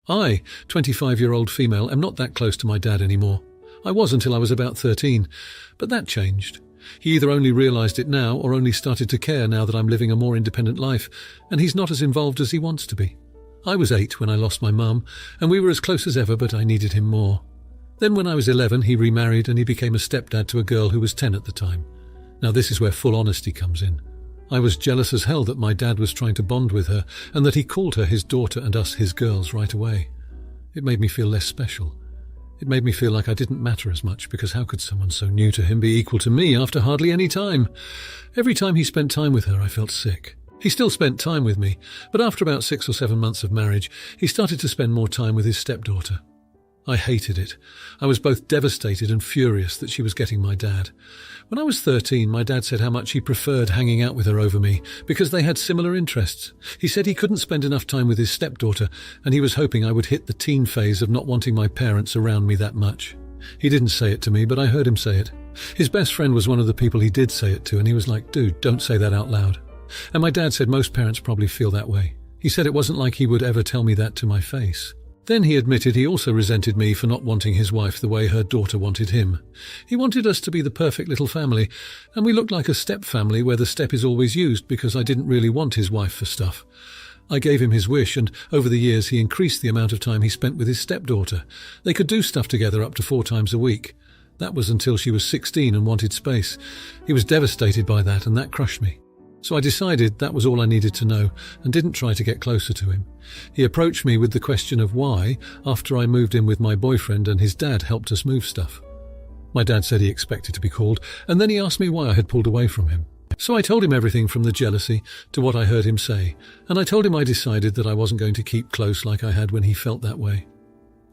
I, 25-year-old female, am not that close to my dad anymore. I was until I was about 13, but that changed. He either only realised it now or only started to care now that I'm living a more independent life, and he's not as involved as he wants to be. I was 8 when I lost my mum, and we were as close as ever, but I needed him more. Then when I was 11, he remarried and he became a stepdad to a girl who was 10 at the time. Now this is where full honesty comes in. I was jealous as hell that my dad was trying to bond with her and that he called her his daughter and us his girls right away. It made me feel less special. It made me feel like I didn't matter as much, because how could someone so new to him be equal to me after hardly any time? Every time he spent time with her, I felt sick. He still spent time with me, but after about 6 or 7 months of marriage, he started to spend more time with his stepdaughter. I hated it. I was both devastated and furious that she was getting my dad. When I was 13, my dad said how much he preferred hanging out with her over me because they had similar interests. He said he couldn't spend enough time with his stepdaughter, and he was hoping I would hit the teen phase of not wanting my parents around me that much. He didn't say it to me, but I heard him say it. His best friend was one of the people he did say it to, and he was like, "Dude, don't say that out loud." And my dad said most parents probably feel that way. He said it wasn't like he would ever tell me that to my face. Then he admitted he also resented me for not wanting his wife the way her daughter wanted him. He wanted us to be the perfect little family, and we looked like a step family where the step is always used because I didn't really want his wife for stuff. I gave him his wish, and over the years he increased the amount of time he spent with his stepdaughter. They could do stuff together up to 4 times a week. That was until she was 16 and wanted space. He was devastated by that, and that crushed me. So I decided that was all I needed to know and didn't try to get closer to him. He approached me with the question of why after I moved in with my boyfriend and his dad helped us move stuff. My dad said he expected to be called, and then he asked me why I had pulled away from him. So I told him everything from the jealousy to what I heard him say, and I told him I decided that I wasn't going to keep close like I had when he felt that way.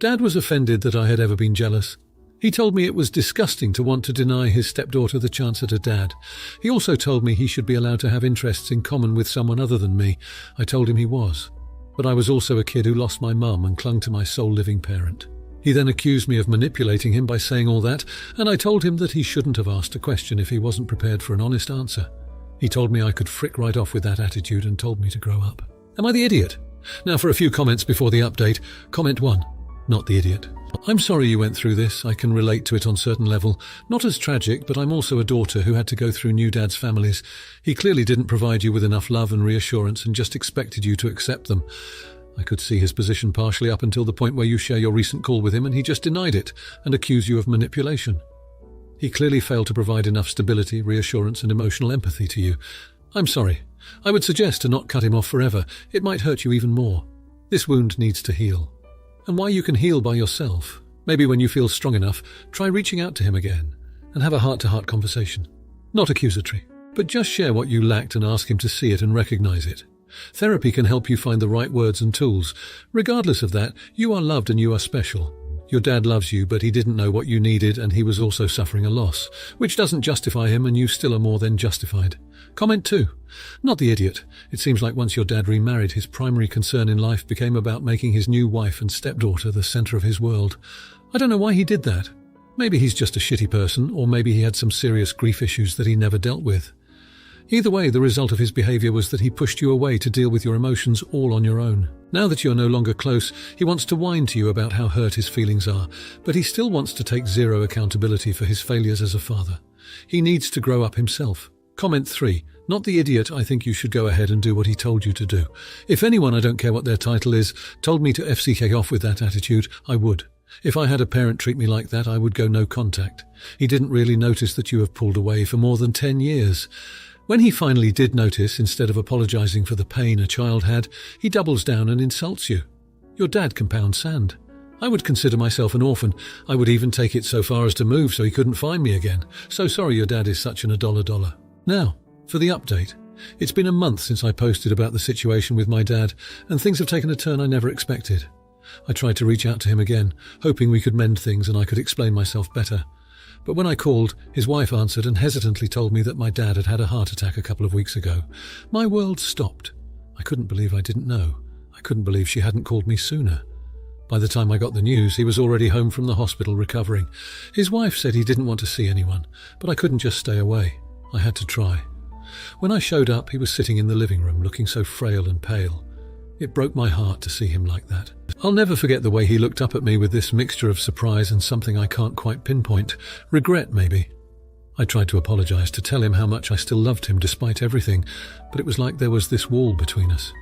Dad was offended that I had ever been jealous. He told me it was disgusting to want to deny his stepdaughter the chance at a dad. He also told me he should be allowed to have interests in common with someone other than me. I told him he was. But I was also a kid who lost my mum and clung to my sole living parent. He then accused me of manipulating him by saying all that, and I told him that he shouldn't have asked a question if he wasn't prepared for an honest answer. He told me I could frick right off with that attitude and told me to grow up. Am I the idiot? Now for a few comments before the update. Comment 1. Not the idiot. I'm sorry you went through this. I can relate to it on certain level. Not as tragic, but I'm also a daughter who had to go through new dads' families. He clearly didn't provide you with enough love and reassurance and just expected you to accept them. I could see his position partially up until the point where you share your recent call with him and he just denied it and accused you of manipulation. He clearly failed to provide enough stability, reassurance and emotional empathy to you. I'm sorry. I would suggest to not cut him off forever. It might hurt you even more. This wound needs to heal. And while you can heal by yourself, maybe when you feel strong enough, try reaching out to him again and have a heart-to-heart conversation. Not accusatory, but just share what you lacked and ask him to see it and recognize it. Therapy can help you find the right words and tools. Regardless of that, you are loved and you are special. Your dad loves you, but he didn't know what you needed and he was also suffering a loss, which doesn't justify him and you still are more than justified. Comment 2. Not the idiot. It seems like once your dad remarried, his primary concern in life became about making his new wife and stepdaughter the center of his world. I don't know why he did that. Maybe he's just a shitty person, or maybe he had some serious grief issues that he never dealt with. Either way, the result of his behavior was that he pushed you away to deal with your emotions all on your own. Now that you're no longer close, he wants to whine to you about how hurt his feelings are, but he still wants to take zero accountability for his failures as a father. He needs to grow up himself. Comment 3. Not the idiot. I think you should go ahead and do what he told you to do. If anyone, I don't care what their title is, told me to FCK off with that attitude, I would. If I had a parent treat me like that, I would go no contact. He didn't really notice that you have pulled away for more than 10 years. When he finally did notice, instead of apologizing for the pain a child had, he doubles down and insults you. Your dad can pound sand. I would consider myself an orphan. I would even take it so far as to move so he couldn't find me again. So sorry your dad is such an $1. Now, for the update. It's been a month since I posted about the situation with my dad, and things have taken a turn I never expected. I tried to reach out to him again, hoping we could mend things and I could explain myself better. But when I called, his wife answered and hesitantly told me that my dad had had a heart attack a couple of weeks ago. My world stopped. I couldn't believe I didn't know. I couldn't believe she hadn't called me sooner. By the time I got the news, he was already home from the hospital recovering. His wife said he didn't want to see anyone, but I couldn't just stay away. I had to try. When I showed up, he was sitting in the living room looking so frail and pale. It broke my heart to see him like that. I'll never forget the way he looked up at me with this mixture of surprise and something I can't quite pinpoint. Regret, maybe. I tried to apologize, to tell him how much I still loved him despite everything, but it was like there was this wall between us.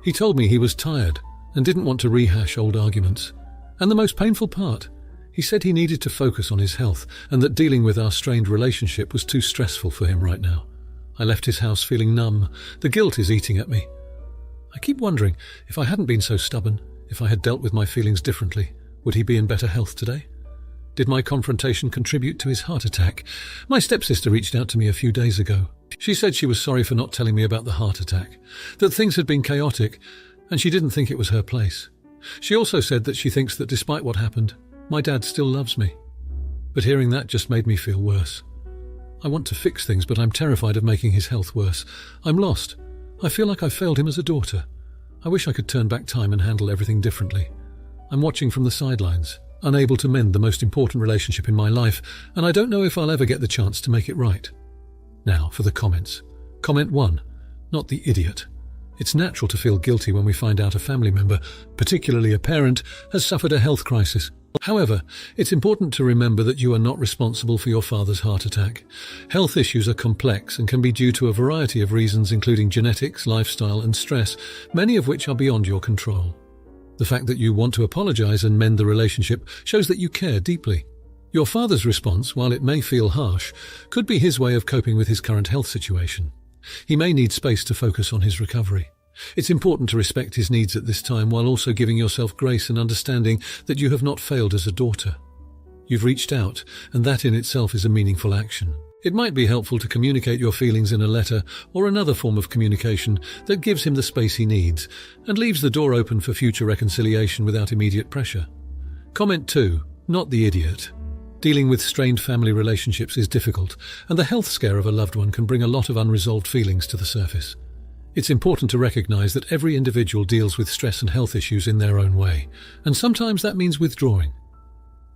He told me he was tired and didn't want to rehash old arguments. And the most painful part, he said he needed to focus on his health and that dealing with our strained relationship was too stressful for him right now. I left his house feeling numb. The guilt is eating at me. I keep wondering, if I hadn't been so stubborn, if I had dealt with my feelings differently, would he be in better health today? Did my confrontation contribute to his heart attack? My stepsister reached out to me a few days ago. She said she was sorry for not telling me about the heart attack, that things had been chaotic, and she didn't think it was her place. She also said that she thinks that despite what happened, my dad still loves me. But hearing that just made me feel worse. I want to fix things, but I'm terrified of making his health worse. I'm lost. I feel like I failed him as a daughter. I wish I could turn back time and handle everything differently. I'm watching from the sidelines, unable to mend the most important relationship in my life, and I don't know if I'll ever get the chance to make it right. Now, for the comments. Comment 1. Not the idiot. It's natural to feel guilty when we find out a family member, particularly a parent, has suffered a health crisis. However, it's important to remember that you are not responsible for your father's heart attack. Health issues are complex and can be due to a variety of reasons, including genetics, lifestyle, and stress, many of which are beyond your control. The fact that you want to apologize and mend the relationship shows that you care deeply. Your father's response, while it may feel harsh, could be his way of coping with his current health situation. He may need space to focus on his recovery. It's important to respect his needs at this time while also giving yourself grace and understanding that you have not failed as a daughter. You've reached out, and that in itself is a meaningful action. It might be helpful to communicate your feelings in a letter or another form of communication that gives him the space he needs and leaves the door open for future reconciliation without immediate pressure. Comment 2. Not the idiot. Dealing with strained family relationships is difficult, and the health scare of a loved one can bring a lot of unresolved feelings to the surface. It's important to recognize that every individual deals with stress and health issues in their own way, and sometimes that means withdrawing.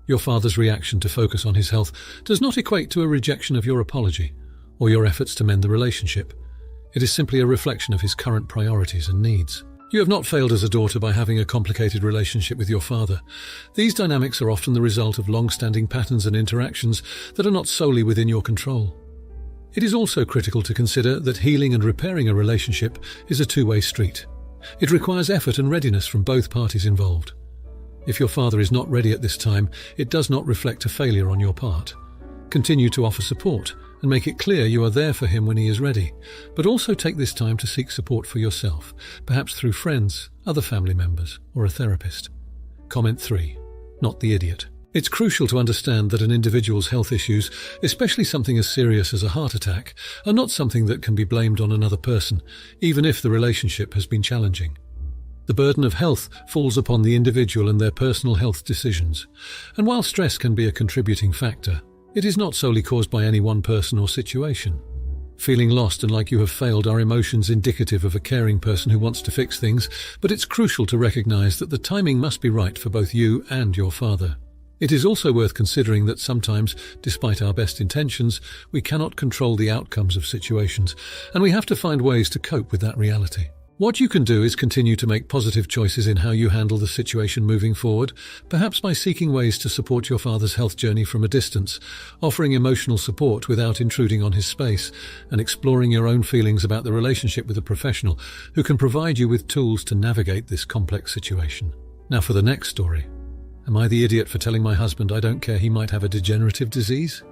Your father's reaction to focus on his health does not equate to a rejection of your apology or your efforts to mend the relationship. It is simply a reflection of his current priorities and needs. You have not failed as a daughter by having a complicated relationship with your father. These dynamics are often the result of long-standing patterns and interactions that are not solely within your control. It is also critical to consider that healing and repairing a relationship is a two-way street. It requires effort and readiness from both parties involved. If your father is not ready at this time, it does not reflect a failure on your part. Continue to offer support and make it clear you are there for him when he is ready, but also take this time to seek support for yourself, perhaps through friends, other family members, or a therapist. Comment 3. Not the idiot. It's crucial to understand that an individual's health issues, especially something as serious as a heart attack, are not something that can be blamed on another person, even if the relationship has been challenging. The burden of health falls upon the individual and their personal health decisions, and while stress can be a contributing factor, it is not solely caused by any one person or situation. Feeling lost and like you have failed are emotions indicative of a caring person who wants to fix things, but it's crucial to recognize that the timing must be right for both you and your father. It is also worth considering that sometimes, despite our best intentions, we cannot control the outcomes of situations, and we have to find ways to cope with that reality. What you can do is continue to make positive choices in how you handle the situation moving forward, perhaps by seeking ways to support your father's health journey from a distance, offering emotional support without intruding on his space, and exploring your own feelings about the relationship with a professional who can provide you with tools to navigate this complex situation. Now for the next story. Am I the idiot for telling my husband I don't care he might have a degenerative disease?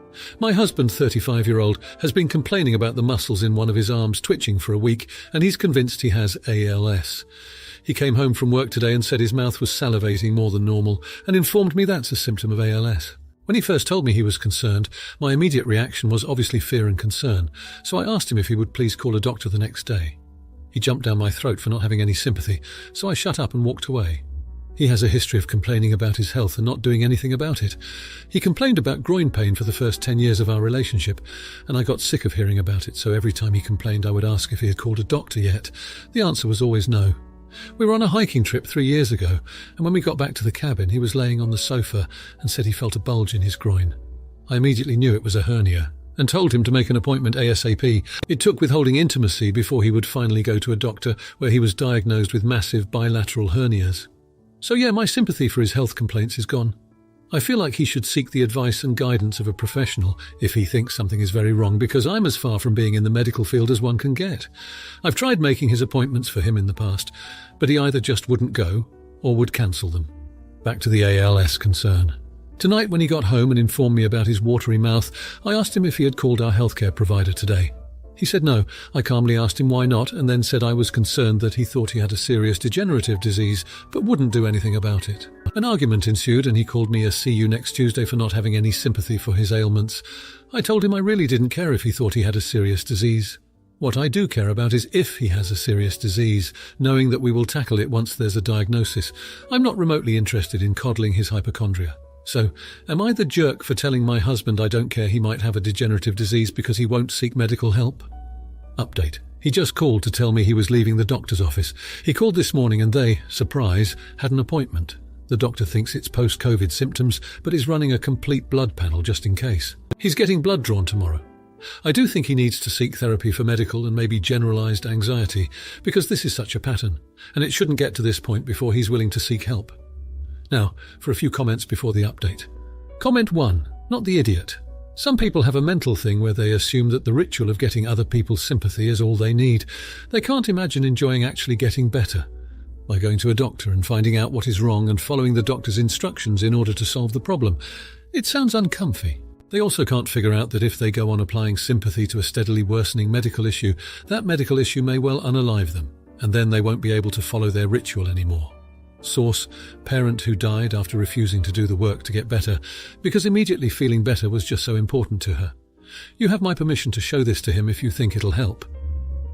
My husband, 35-year-old, has been complaining about the muscles in one of his arms twitching for a week, and he's convinced he has ALS. He came home from work today and said his mouth was salivating more than normal, and informed me that's a symptom of ALS. When he first told me he was concerned, my immediate reaction was obviously fear and concern, so I asked him if he would please call a doctor the next day. He jumped down my throat for not having any sympathy, so I shut up and walked away. He has a history of complaining about his health and not doing anything about it. He complained about groin pain for the first 10 years of our relationship, and I got sick of hearing about it, so every time he complained I would ask if he had called a doctor yet. The answer was always no. We were on a hiking trip 3 years ago, and when we got back to the cabin, he was laying on the sofa and said he felt a bulge in his groin. I immediately knew it was a hernia, and told him to make an appointment ASAP. It took withholding intimacy before he would finally go to a doctor, where he was diagnosed with massive bilateral hernias. So yeah, my sympathy for his health complaints is gone. I feel like he should seek the advice and guidance of a professional if he thinks something is very wrong, because I'm as far from being in the medical field as one can get. I've tried making his appointments for him in the past, but he either just wouldn't go or would cancel them. Back to the ALS concern. Tonight, when he got home and informed me about his watery mouth, I asked him if he had called our healthcare provider today. He said no. I calmly asked him why not, and then said I was concerned that he thought he had a serious degenerative disease, but wouldn't do anything about it. An argument ensued, and he called me a "see you next Tuesday" for not having any sympathy for his ailments. I told him I really didn't care if he thought he had a serious disease. What I do care about is if he has a serious disease, knowing that we will tackle it once there's a diagnosis. I'm not remotely interested in coddling his hypochondria. So, am I the jerk for telling my husband I don't care he might have a degenerative disease because he won't seek medical help? Update. He just called to tell me he was leaving the doctor's office. He called this morning and they, surprise, had an appointment. The doctor thinks it's post-COVID symptoms, but is running a complete blood panel just in case. He's getting blood drawn tomorrow. I do think he needs to seek therapy for medical and maybe generalized anxiety, because this is such a pattern, and it shouldn't get to this point before he's willing to seek help. Now, for a few comments before the update. Comment 1. Not the idiot. Some people have a mental thing where they assume that the ritual of getting other people's sympathy is all they need. They can't imagine enjoying actually getting better, by going to a doctor and finding out what is wrong and following the doctor's instructions in order to solve the problem. It sounds uncomfy. They also can't figure out that if they go on applying sympathy to a steadily worsening medical issue, that medical issue may well unalive them, and then they won't be able to follow their ritual anymore. Source: parent who died after refusing to do the work to get better, because immediately feeling better was just so important to her. You have my permission to show this to him if you think it'll help.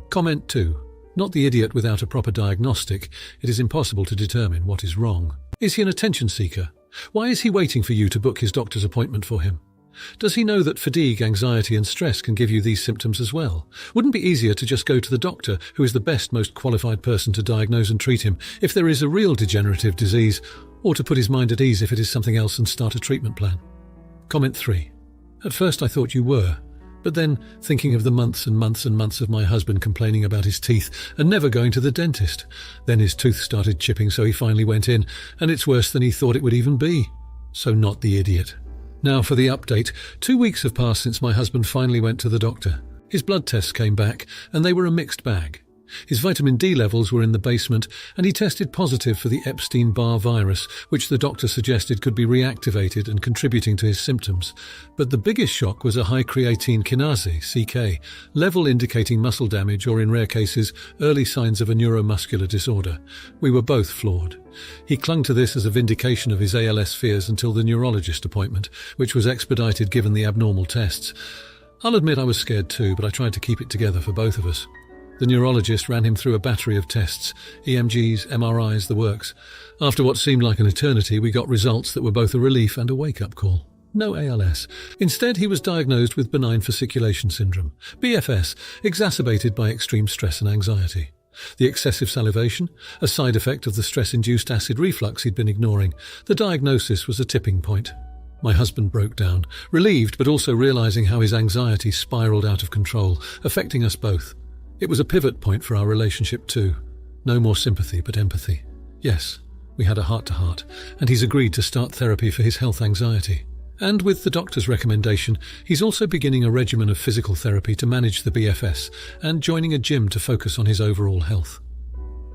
Comment 2. Not the idiot without a proper diagnostic. It is impossible to determine what is wrong. Is he an attention seeker? Why is he waiting for you to book his doctor's appointment for him? Does he know that fatigue, anxiety and stress can give you these symptoms as well? Wouldn't it be easier to just go to the doctor, who is the best, most qualified person to diagnose and treat him, if there is a real degenerative disease, or to put his mind at ease if it is something else and start a treatment plan? Comment 3. At first I thought you were, but then thinking of the months and months and months of my husband complaining about his teeth and never going to the dentist. Then his tooth started chipping, so he finally went in, and it's worse than he thought it would even be. So not the idiot. Now for the update. 2 weeks have passed since my husband finally went to the doctor. His blood tests came back, and they were a mixed bag. His vitamin D levels were in the basement, and he tested positive for the Epstein-Barr virus, which the doctor suggested could be reactivated and contributing to his symptoms. But the biggest shock was a high creatine kinase, CK, level indicating muscle damage or, in rare cases, early signs of a neuromuscular disorder. We were both floored. He clung to this as a vindication of his ALS fears until the neurologist appointment, which was expedited given the abnormal tests. I'll admit I was scared too, but I tried to keep it together for both of us. The neurologist ran him through a battery of tests, EMGs, MRIs, the works. After what seemed like an eternity, we got results that were both a relief and a wake-up call. No ALS. Instead, he was diagnosed with benign fasciculation syndrome, BFS, exacerbated by extreme stress and anxiety. The excessive salivation, a side effect of the stress-induced acid reflux he'd been ignoring. The diagnosis was a tipping point. My husband broke down, relieved but also realizing how his anxiety spiraled out of control, affecting us both. It was a pivot point for our relationship too. No more sympathy, but empathy. Yes, we had a heart-to-heart, and he's agreed to start therapy for his health anxiety. And with the doctor's recommendation, he's also beginning a regimen of physical therapy to manage the BFS and joining a gym to focus on his overall health.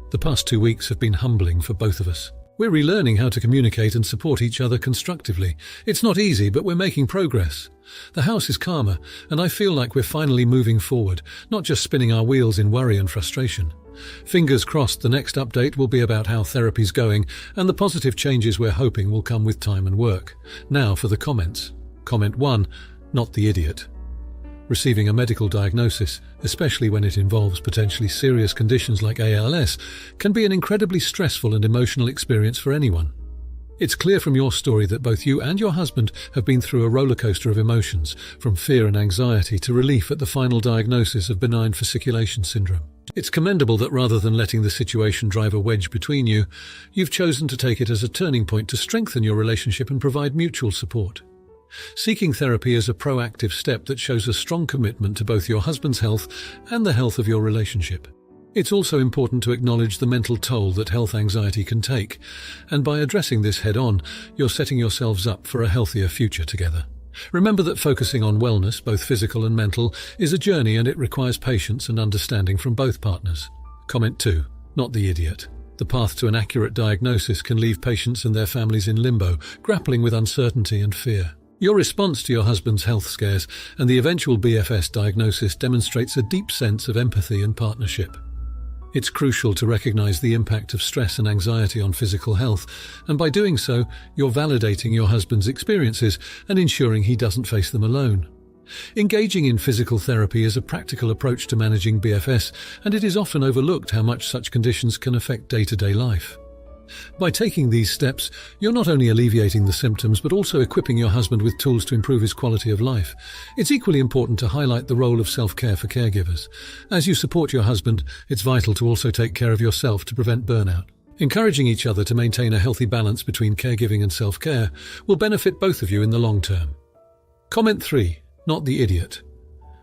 The past 2 weeks have been humbling for both of us. We're relearning how to communicate and support each other constructively. It's not easy, but we're making progress. The house is calmer, and I feel like we're finally moving forward, not just spinning our wheels in worry and frustration. Fingers crossed the next update will be about how therapy's going, and the positive changes we're hoping will come with time and work. Now for the comments. Comment 1. Not the idiot. Receiving a medical diagnosis, especially when it involves potentially serious conditions like ALS, can be an incredibly stressful and emotional experience for anyone. It's clear from your story that both you and your husband have been through a rollercoaster of emotions, from fear and anxiety to relief at the final diagnosis of benign fasciculation syndrome. It's commendable that rather than letting the situation drive a wedge between you, you've chosen to take it as a turning point to strengthen your relationship and provide mutual support. Seeking therapy is a proactive step that shows a strong commitment to both your husband's health and the health of your relationship. It's also important to acknowledge the mental toll that health anxiety can take, and by addressing this head-on, you're setting yourselves up for a healthier future together. Remember that focusing on wellness, both physical and mental, is a journey, and it requires patience and understanding from both partners. Comment 2. Not the idiot. The path to an accurate diagnosis can leave patients and their families in limbo, grappling with uncertainty and fear. Your response to your husband's health scares and the eventual BFS diagnosis demonstrates a deep sense of empathy and partnership. It's crucial to recognize the impact of stress and anxiety on physical health, and by doing so, you're validating your husband's experiences and ensuring he doesn't face them alone. Engaging in physical therapy is a practical approach to managing BFS, and it is often overlooked how much such conditions can affect day-to-day life. By taking these steps, you're not only alleviating the symptoms but also equipping your husband with tools to improve his quality of life. It's equally important to highlight the role of self-care for caregivers. As you support your husband, it's vital to also take care of yourself to prevent burnout. Encouraging each other to maintain a healthy balance between caregiving and self-care will benefit both of you in the long term. Comment 3. Not the idiot.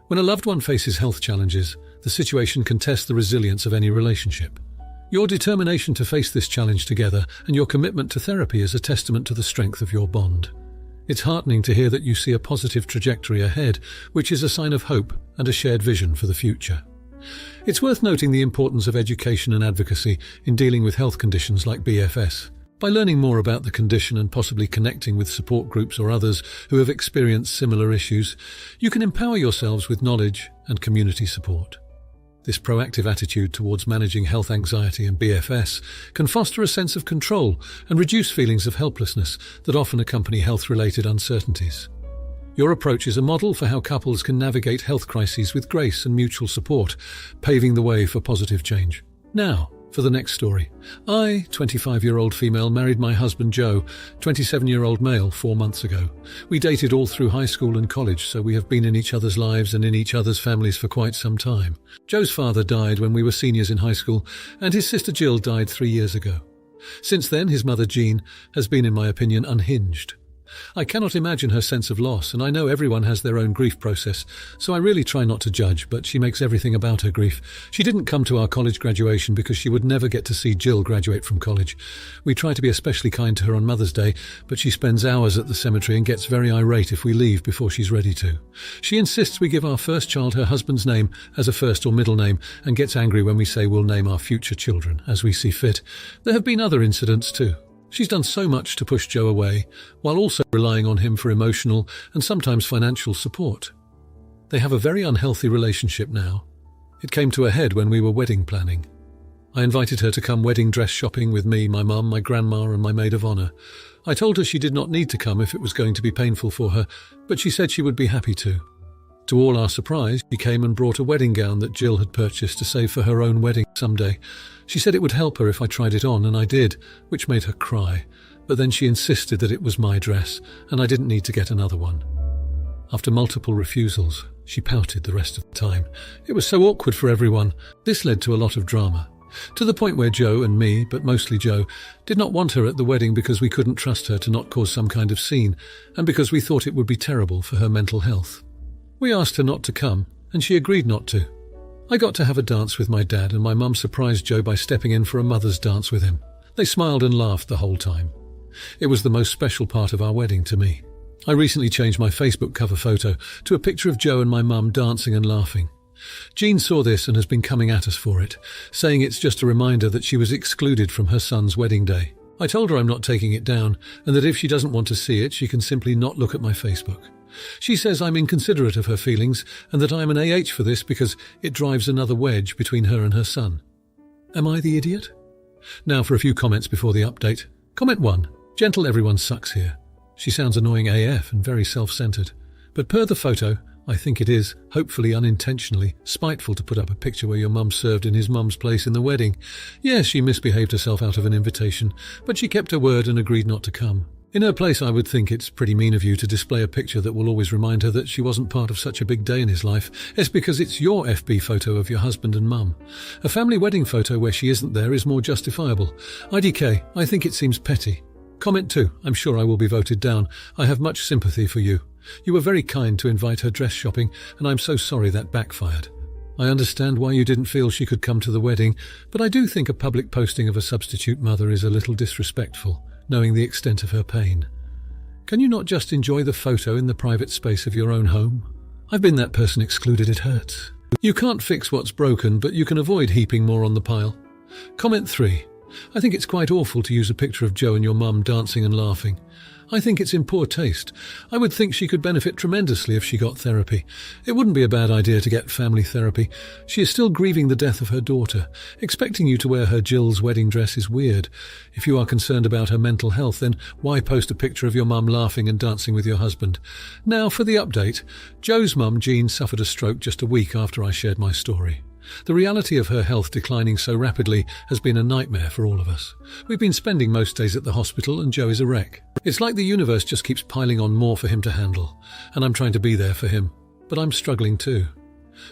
When a loved one faces health challenges, the situation can test the resilience of any relationship. Your determination to face this challenge together and your commitment to therapy is a testament to the strength of your bond. It's heartening to hear that you see a positive trajectory ahead, which is a sign of hope and a shared vision for the future. It's worth noting the importance of education and advocacy in dealing with health conditions like BFS. By learning more about the condition and possibly connecting with support groups or others who have experienced similar issues, you can empower yourselves with knowledge and community support. This proactive attitude towards managing health anxiety and BFS can foster a sense of control and reduce feelings of helplessness that often accompany health-related uncertainties. Your approach is a model for how couples can navigate health crises with grace and mutual support, paving the way for positive change. Now, for the next story. I, 25-year-old female, married my husband Joe, 27-year-old male, 4 months ago. We dated all through high school and college, so we have been in each other's lives and in each other's families for quite some time. Joe's father died when we were seniors in high school, and his sister Jill died 3 years ago. Since then, his mother Jean has been, in my opinion, unhinged. I cannot imagine her sense of loss, and I know everyone has their own grief process, so I really try not to judge, but she makes everything about her grief. She didn't come to our college graduation because she would never get to see Jill graduate from college. We try to be especially kind to her on Mother's Day, but she spends hours at the cemetery and gets very irate if we leave before she's ready to. She insists we give our first child her husband's name as a first or middle name, and gets angry when we say we'll name our future children as we see fit. There have been other incidents too. She's done so much to push Joe away, while also relying on him for emotional and sometimes financial support. They have a very unhealthy relationship now. It came to a head when we were wedding planning. I invited her to come wedding dress shopping with me, my mum, my grandma and my maid of honour. I told her she did not need to come if it was going to be painful for her, but she said she would be happy to. To all our surprise, she came and brought a wedding gown that Jill had purchased to save for her own wedding someday. She said it would help her if I tried it on, and I did, which made her cry. But then she insisted that it was my dress, and I didn't need to get another one. After multiple refusals, she pouted the rest of the time. It was so awkward for everyone. This led to a lot of drama, to the point where Joe and me, but mostly Joe, did not want her at the wedding because we couldn't trust her to not cause some kind of scene, and because we thought it would be terrible for her mental health. We asked her not to come, and she agreed not to. I got to have a dance with my dad, and my mum surprised Joe by stepping in for a mother's dance with him. They smiled and laughed the whole time. It was the most special part of our wedding to me. I recently changed my Facebook cover photo to a picture of Joe and my mum dancing and laughing. Jean saw this and has been coming at us for it, saying it's just a reminder that she was excluded from her son's wedding day. I told her I'm not taking it down, and that if she doesn't want to see it, she can simply not look at my Facebook. She says I'm inconsiderate of her feelings and that I'm an AH for this because it drives another wedge between her and her son. Am I the idiot? Now for a few comments before the update. Comment 1. Gentle, everyone sucks here. She sounds annoying AF and very self-centered. But per the photo, I think it is, hopefully unintentionally, spiteful to put up a picture where your mum served in his mum's place in the wedding. Yes, she misbehaved herself out of an invitation, but she kept her word and agreed not to come. In her place, I would think it's pretty mean of you to display a picture that will always remind her that she wasn't part of such a big day in his life. It's because it's your FB photo of your husband and mum. A family wedding photo where she isn't there is more justifiable. IDK, I think it seems petty. Comment 2. I'm sure I will be voted down. I have much sympathy for you. You were very kind to invite her dress shopping, and I'm so sorry that backfired. I understand why you didn't feel she could come to the wedding, but I do think a public posting of a substitute mother is a little disrespectful, knowing the extent of her pain. Can you not just enjoy the photo in the private space of your own home? I've been that person excluded, it hurts. You can't fix what's broken, but you can avoid heaping more on the pile. Comment 3. I think it's quite awful to use a picture of Jo and your mum dancing and laughing. I think it's in poor taste. I would think she could benefit tremendously if she got therapy. It wouldn't be a bad idea to get family therapy. She is still grieving the death of her daughter. Expecting you to wear her Jill's wedding dress is weird. If you are concerned about her mental health, then why post a picture of your mum laughing and dancing with your husband? Now for the update. Jo's mum, Jean, suffered a stroke just a week after I shared my story. The reality of her health declining so rapidly has been a nightmare for all of us. We've been spending most days at the hospital and Jo is a wreck. It's like the universe just keeps piling on more for him to handle, and I'm trying to be there for him. But I'm struggling too.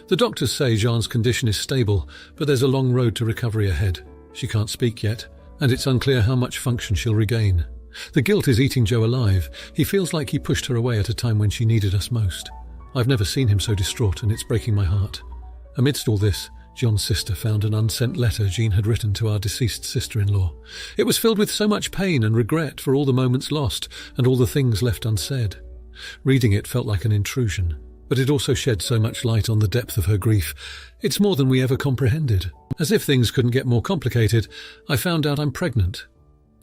The doctors say Jean's condition is stable, but there's a long road to recovery ahead. She can't speak yet, and it's unclear how much function she'll regain. The guilt is eating Jo alive. He feels like he pushed her away at a time when she needed us most. I've never seen him so distraught, and it's breaking my heart. Amidst all this, John's sister found an unsent letter Jean had written to our deceased sister-in-law. It was filled with so much pain and regret for all the moments lost and all the things left unsaid. Reading it felt like an intrusion, but it also shed so much light on the depth of her grief. It's more than we ever comprehended. As if things couldn't get more complicated, I found out I'm pregnant.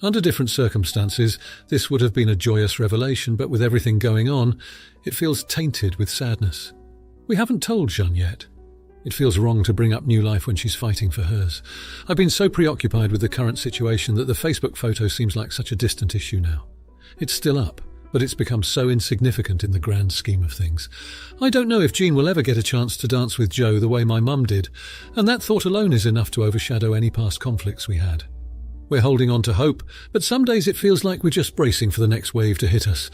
Under different circumstances, this would have been a joyous revelation, but with everything going on, it feels tainted with sadness. We haven't told Jean yet. It feels wrong to bring up new life when she's fighting for hers. I've been so preoccupied with the current situation that the Facebook photo seems like such a distant issue now. It's still up, but it's become so insignificant in the grand scheme of things. I don't know if Jean will ever get a chance to dance with Jo the way my mum did, and that thought alone is enough to overshadow any past conflicts we had. We're holding on to hope, but some days it feels like we're just bracing for the next wave to hit us.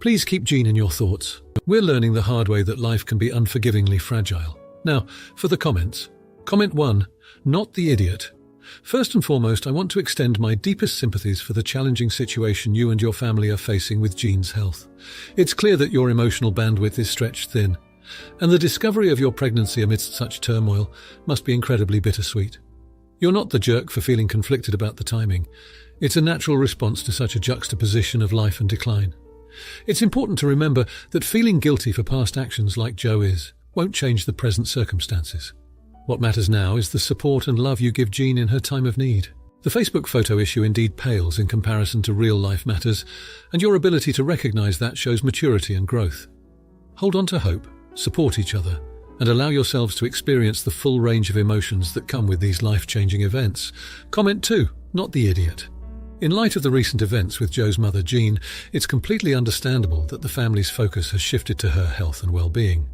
Please keep Jean in your thoughts. We're learning the hard way that life can be unforgivingly fragile. Now, for the comments. Comment 1. Not the idiot. First and foremost, I want to extend my deepest sympathies for the challenging situation you and your family are facing with Jean's health. It's clear that your emotional bandwidth is stretched thin, and the discovery of your pregnancy amidst such turmoil must be incredibly bittersweet. You're not the jerk for feeling conflicted about the timing. It's a natural response to such a juxtaposition of life and decline. It's important to remember that feeling guilty for past actions like Jo won't change the present circumstances. What matters now is the support and love you give Jean in her time of need. The Facebook photo issue indeed pales in comparison to real-life matters, and your ability to recognize that shows maturity and growth. Hold on to hope, support each other, and allow yourselves to experience the full range of emotions that come with these life-changing events. Comment 2. Not the idiot. In light of the recent events with Jo's mother, Jean, it's completely understandable that the family's focus has shifted to her health and well-being.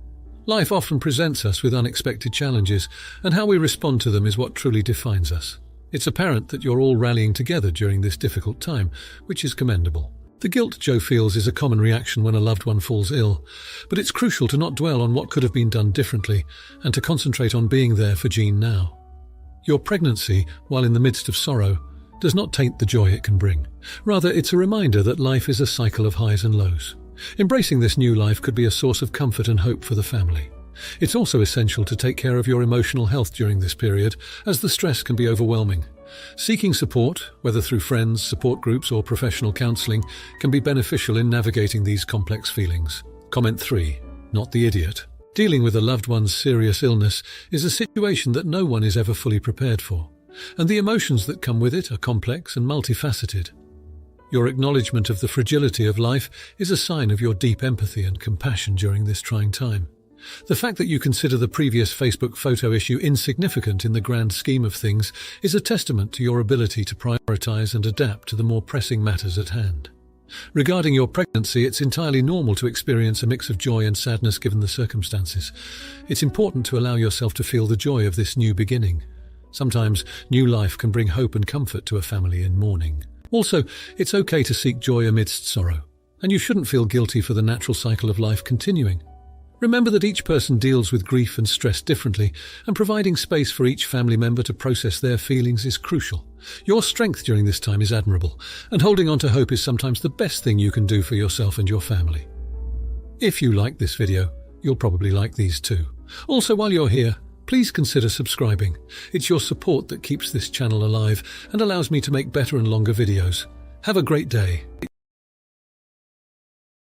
Life often presents us with unexpected challenges, and how we respond to them is what truly defines us. It's apparent that you're all rallying together during this difficult time, which is commendable. The guilt Jo feels is a common reaction when a loved one falls ill, but it's crucial to not dwell on what could have been done differently and to concentrate on being there for Jean now. Your pregnancy, while in the midst of sorrow, does not taint the joy it can bring. Rather, it's a reminder that life is a cycle of highs and lows. Embracing this new life could be a source of comfort and hope for the family. It's also essential to take care of your emotional health during this period, as the stress can be overwhelming. Seeking support, whether through friends, support groups, or professional counseling, can be beneficial in navigating these complex feelings. Comment 3. Not the idiot. Dealing with a loved one's serious illness is a situation that no one is ever fully prepared for, and the emotions that come with it are complex and multifaceted. Your acknowledgement of the fragility of life is a sign of your deep empathy and compassion during this trying time. The fact that you consider the previous Facebook photo issue insignificant in the grand scheme of things is a testament to your ability to prioritize and adapt to the more pressing matters at hand. Regarding your pregnancy, it's entirely normal to experience a mix of joy and sadness given the circumstances. It's important to allow yourself to feel the joy of this new beginning. Sometimes new life can bring hope and comfort to a family in mourning. Also, it's okay to seek joy amidst sorrow, and you shouldn't feel guilty for the natural cycle of life continuing. Remember that each person deals with grief and stress differently, and providing space for each family member to process their feelings is crucial. Your strength during this time is admirable, and holding on to hope is sometimes the best thing you can do for yourself and your family. If you like this video, you'll probably like these too. Also, while you're here, please consider subscribing. It's your support that keeps this channel alive and allows me to make better and longer videos. Have a great day.